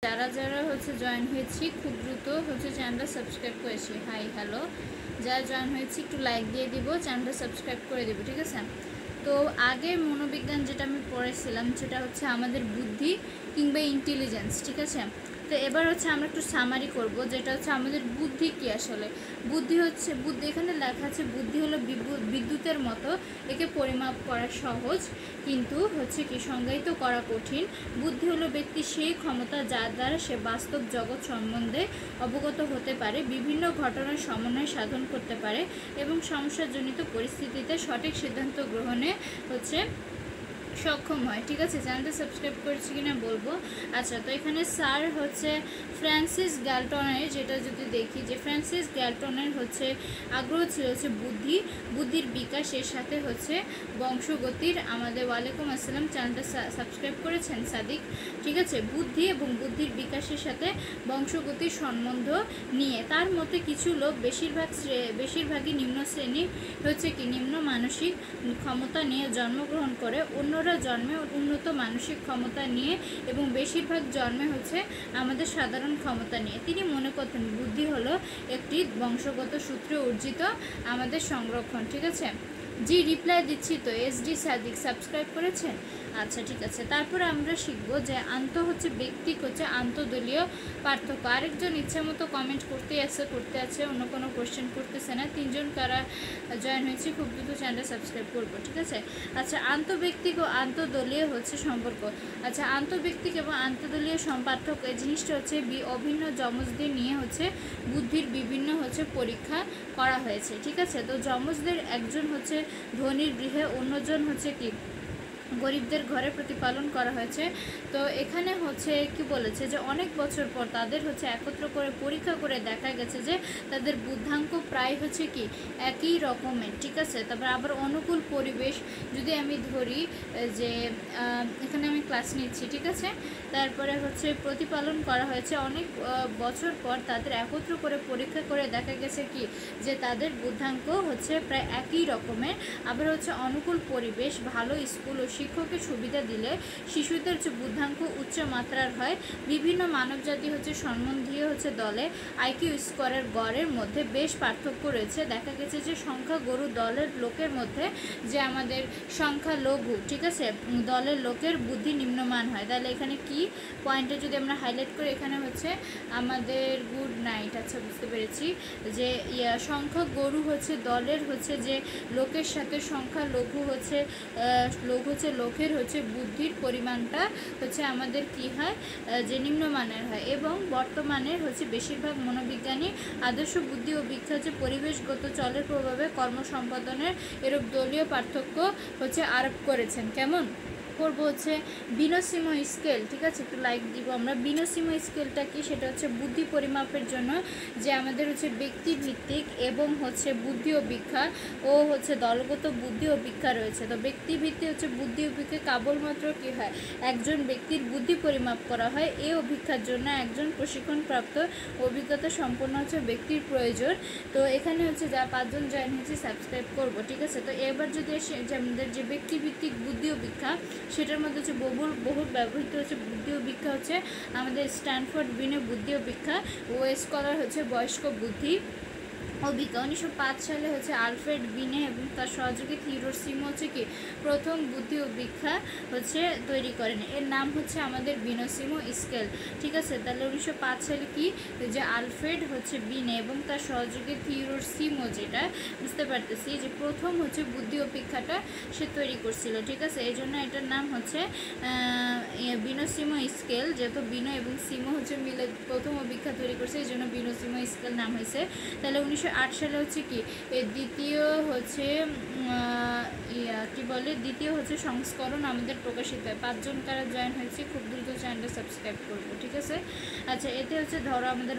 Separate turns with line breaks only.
যারা যারা হচ্ছে জয়েন হয়েছি খুব দ্রুত হচ্ছে চ্যানেলটা সাবস্ক্রাইব করেছি। হাই হ্যালো, যারা জয়েন হয়েছি একটু লাইক দিয়ে দিব, চ্যানেলটা সাবস্ক্রাইব করে দিব, ঠিক আছে। তো আগে মনোবিজ্ঞান যেটা আমি পড়েছিলাম সেটা হচ্ছে আমাদের বুদ্ধি কিংবা ইন্টেলিজেন্স, ঠিক আছে। তো এবার হচ্ছে আমরা একটু সামারি করব, যেটা হচ্ছে আমাদের বুদ্ধি কি আসলে। বুদ্ধি হচ্ছে, বুদ্ধি এখানে লেখা আছে বুদ্ধি হলো বিদ্যুতের মতো, একে পরিমাপ করা সহজ কিন্তু হচ্ছে কি সংজ্ঞায়িত করা কঠিন। বুদ্ধি হলো ব্যক্তির সেই ক্ষমতা যার দ্বারা সে বাস্তব জগৎ সম্বন্ধে অবগত হতে পারে, বিভিন্ন ঘটনার সমন্বয় সাধন করতে পারে এবং সমস্যাজনিত পরিস্থিতিতে সঠিক সিদ্ধান্ত গ্রহণে হচ্ছে সক্ষম হয়, ঠিক আছে। চ্যানেলটা সাবস্ক্রাইব করেছি কিনা বলবো। আচ্ছা, তো এখানে স্যার হচ্ছে ফ্রান্সিস গ্যালটনের, যেটা যদি দেখি যে ফ্রান্সিস গ্যালটনের হচ্ছে আগ্রহ ছিল হচ্ছে বুদ্ধির বিকাশের সাথে হচ্ছে বংশগতির। আমাদের ওয়ালাইকুম আসসালাম, চ্যানেলটা সাবস্ক্রাইব করেছেন সাদিক, ঠিক আছে। বুদ্ধি এবং বুদ্ধির বিকাশের সাথে বংশগতির সম্বন্ধ নিয়ে তার মতে কিছু লোক বেশিরভাগই নিম্ন শ্রেণী হচ্ছে কি নিম্ন মানসিক ক্ষমতা নিয়ে জন্মগ্রহণ করে, অন্যরা জন্মে উন্নত মানসিক ক্ষমতা নিয়ে এবং বেশিরভাগ জন্মে হচ্ছে আমাদের সাধারণ ক্ষমতা নিয়ে। তিনি মনে করতেন বুদ্ধি হলো একটি বংশগত সূত্রে অর্জিত আমাদের সংরক্ষণ, ঠিক আছে। জি রিপ্লাই দিচ্ছি তো, এসডি সাদিক সাবস্ক্রাইব করেছেন। আচ্ছা, ঠিক আছে। তারপরে আমরা শিখব যে হচ্ছে ব্যক্তিক হচ্ছে আন্তঃদলীয় পার্থক্য। আরেকজন ইচ্ছা মতো কমেন্ট করতে আছে, অন্য কোনো কোশ্চেন করতেছে না। 3 জন কারা জয়েন হয়েছে, খুব দ্রুত চ্যানেলটা সাবস্ক্রাইব করবো, ঠিক আছে। আচ্ছা, আন্তঃব্যক্তিক ও আন্তঃদলীয় হচ্ছে সম্পর্ক। আচ্ছা, আন্তঃব্যক্তিক এবং আন্তঃদলীয় পার্থক্য এই জিনিসটা হচ্ছে অভিন্ন যমজদের নিয়ে হচ্ছে বুদ্ধির বিভিন্ন হচ্ছে পরীক্ষা করা হয়েছে, ঠিক আছে। তো যমজদের একজন হচ্ছে ধনীর গৃহে, অন্যজন হচ্ছে কি গরিবদের ঘরে প্রতিপালন করা হয়েছে। তো এখানে হচ্ছে কি বলেছে যে অনেক বছর পর তাদের হচ্ছে একত্র করে পরীক্ষা করে দেখা গেছে যে তাদের বুদ্ধাঙ্ক প্রায় হচ্ছে কি একই রকমের, ঠিক আছে। তারপর আবার অনুকূল পরিবেশ যদি আমি ধরি, যে এখানে আমি ক্লাস নিচ্ছি, ঠিক আছে। তারপরে হচ্ছে প্রতিপালন করা হয়েছে অনেক বছর পর তাদের একত্র করে পরীক্ষা করে দেখা গেছে কি যে তাদের বুদ্ধাঙ্ক হচ্ছে প্রায় একই রকমের। আবার হচ্ছে অনুকূল পরিবেশ, ভালো স্কুল ও শিক্ষকের সুবিধা দিলে শিশুদের হচ্ছে বুদ্ধাঙ্ক উচ্চ মাত্রার হয়। বিভিন্ন মানবজাতি হচ্ছে সম্বন্ধীয় হচ্ছে দলে আইকিউ স্কোরের গড়ের মধ্যে বেশ পার্থক্য রয়েছে। দেখা গেছে যে সংখ্যা গরু দলের লোকের মধ্যে যে আমাদের সংখ্যা লঘু, ঠিক আছে, দলের লোকের বুদ্ধি নিম্নমান হয়। তাহলে এখানে কি পয়েন্টে যদি আমরা হাইলাইট করি, এখানে হচ্ছে আমাদের গুড নাইট, আচ্ছা বুঝতে পেরেছি যে সংখ্যা গরু হচ্ছে দলের হচ্ছে যে লোকের সাথে সংখ্যা লঘু হচ্ছে লোকের হচ্ছে বুদ্ধির পরিমাণটা হচ্ছে আমাদের কি হয় যে নিম্নমানের হয়। এবং বর্তমানের হচ্ছে বেশিরভাগ মনোবিজ্ঞানী আদর্শ বুদ্ধি ও বিখ্যাত হচ্ছে পরিবেশগত চলের প্রভাবে কর্ম সম্পাদনের এরূপ দলীয় পার্থক্য হচ্ছে আরোপ করেছেন। কেমন করবো হচ্ছে বিনসিমো স্কেল, ঠিক আছে, একটু লাইক দিব আমরা। বিনসিমো স্কেলটা কি, সেটা হচ্ছে বুদ্ধি পরিমাপের জন্য যে আমাদের হচ্ছে ব্যক্তিভিত্তিক এবং হচ্ছে বুদ্ধি ও বিখ্যা ও হচ্ছে দলগত বুদ্ধি ও বিখ্যা রয়েছে। তো ব্যক্তিভিত্তিক হচ্ছে বুদ্ধি ও বিখ্যা কেবলমাত্র কি হয় একজন ব্যক্তির বুদ্ধি পরিমাপ করা হয়। এই অভিজ্ঞার জন্য একজন প্রশিক্ষণপ্রাপ্ত অভিজ্ঞতা সম্পন্ন হচ্ছে ব্যক্তির প্রয়োজন। তো এখানে হচ্ছে যা 5 জন জয়েন হয়েছে সাবস্ক্রাইব করবো, ঠিক আছে। তো এবার যদি আসে যে আমাদের যে ব্যক্তিভিত্তিক বুদ্ধি ও বিখ্যা, সেটার মধ্যে হচ্ছে বহুল ব্যবহৃত হচ্ছে বুদ্ধি ও বিখ্যা হচ্ছে আমাদের স্ট্যানফোর্ড বিনে বুদ্ধি ও বিখ্যা ও স্কলার হচ্ছে বয়স্ক বুদ্ধি ও বিজ্ঞা। 1905 সালে হচ্ছে আলফ্রেড বিনে এবং তার সহযোগী হিরোশিমা হচ্ছে কি প্রথম বুদ্ধি ও বিখ্যা হচ্ছে তৈরি করেন। এর নাম হচ্ছে আমাদের বিনসিমো স্কেল, ঠিক আছে। তাহলে 1905 সালে কি যে আলফ্রেড হচ্ছে বিনে এবং তার সহযোগী হিরোশিমা, যেটা বুঝতে পারতেছি যে প্রথম হচ্ছে বুদ্ধি ও বিখ্যাটা সে তৈরি করছিল, ঠিক আছে। এই জন্য এটার নাম হচ্ছে বিনসিমো স্কেল, যেহেতু বিনো এবং সিমো হচ্ছে মিলে প্রথম অভিজ্ঞা তৈরি করছে, এই জন্য বিনসিমো স্কেল নাম হয়েছে। তাহলে 1908 সালে হচ্ছে কি দ্বিতীয় হচ্ছে দ্বিতীয় হচ্ছে সংস্করণ আমাদের প্রকাশিত হয়। 5 জন কারা জয়েন হয়েছে, খুব দ্রুত চ্যানেলটা সাবস্ক্রাইব করবো, ঠিক আছে। আচ্ছা, এতে হচ্ছে ধরো আমাদের